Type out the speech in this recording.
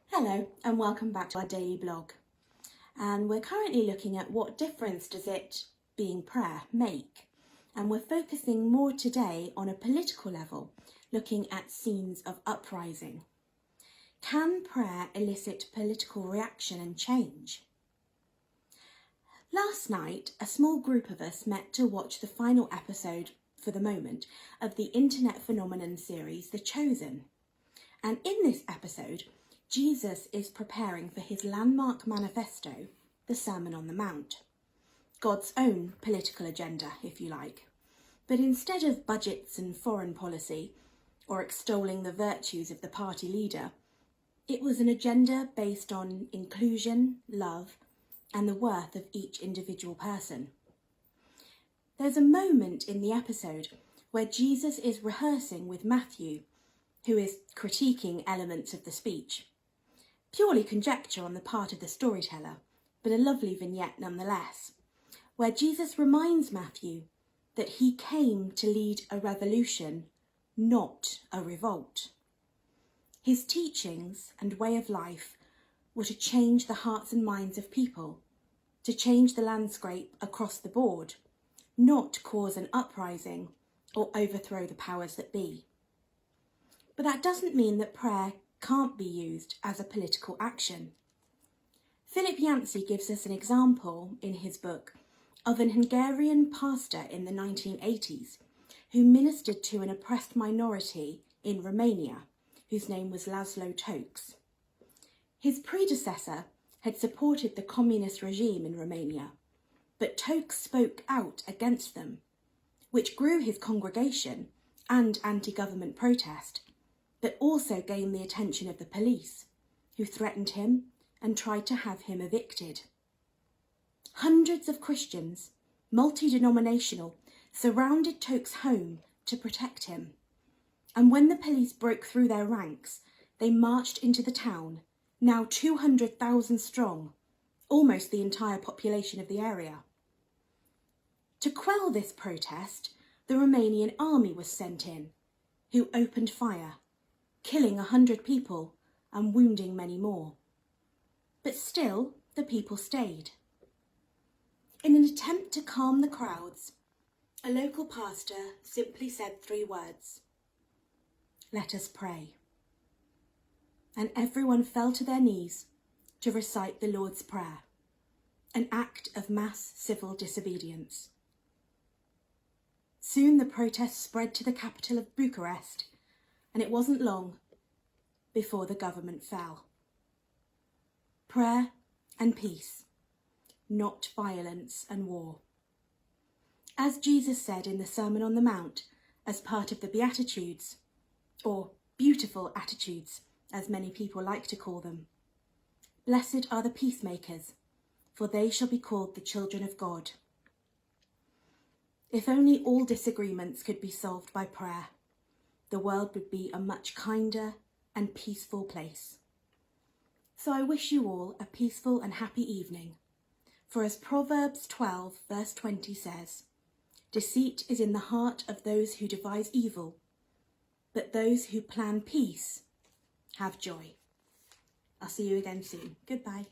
Hello and welcome back to our daily blog. And we're currently looking at what difference does it, being prayer, make? And we're focusing more today on a political level, looking at scenes of uprising. Can prayer elicit political reaction and change? Last night, a small group of us met to watch the final episode, for the moment, of the internet phenomenon series The Chosen. And in this episode, Jesus is preparing for his landmark manifesto, the Sermon on the Mount. God's own political agenda, if you like. But instead of budgets and foreign policy, or extolling the virtues of the party leader, it was an agenda based on inclusion, love, and the worth of each individual person. There's a moment in the episode where Jesus is rehearsing with Matthew, who is critiquing elements of the speech. Purely conjecture on the part of the storyteller, but a lovely vignette nonetheless, where Jesus reminds Matthew that he came to lead a revolution, not a revolt. His teachings and way of life were to change the hearts and minds of people, to change the landscape across the board, not cause an uprising or overthrow the powers that be. But that doesn't mean that prayer can't be used as a political action. Philip Yancey gives us an example in his book of an Hungarian pastor in the 1980s who ministered to an oppressed minority in Romania, whose name was Laszlo Tokes. His predecessor had supported the communist regime in Romania, but Tokes spoke out against them, which grew his congregation and anti-government protest, but also gained the attention of the police, who threatened him and tried to have him evicted. Hundreds of Christians, multi-denominational, surrounded Tokes' home to protect him. And when the police broke through their ranks, they marched into the town, now 200,000 strong, almost the entire population of the area. To quell this protest, the Romanian army was sent in, who opened fire, killing 100 people and wounding many more. But still, the people stayed. In an attempt to calm the crowds, a local pastor simply said 3 words: "Let us pray." And everyone fell to their knees to recite the Lord's Prayer, an act of mass civil disobedience. Soon the protest spread to the capital of Bucharest, and it wasn't long before the government fell. Prayer and peace, not violence and war. As Jesus said in the Sermon on the Mount as part of the Beatitudes, or beautiful attitudes, as many people like to call them, "Blessed are the peacemakers, for they shall be called the children of God." If only all disagreements could be solved by prayer, the world would be a much kinder and peaceful place. So I wish you all a peaceful and happy evening. For as Proverbs 12 verse 20 says, "Deceit is in the heart of those who devise evil, but those who plan peace have joy." I'll see you again soon. Goodbye.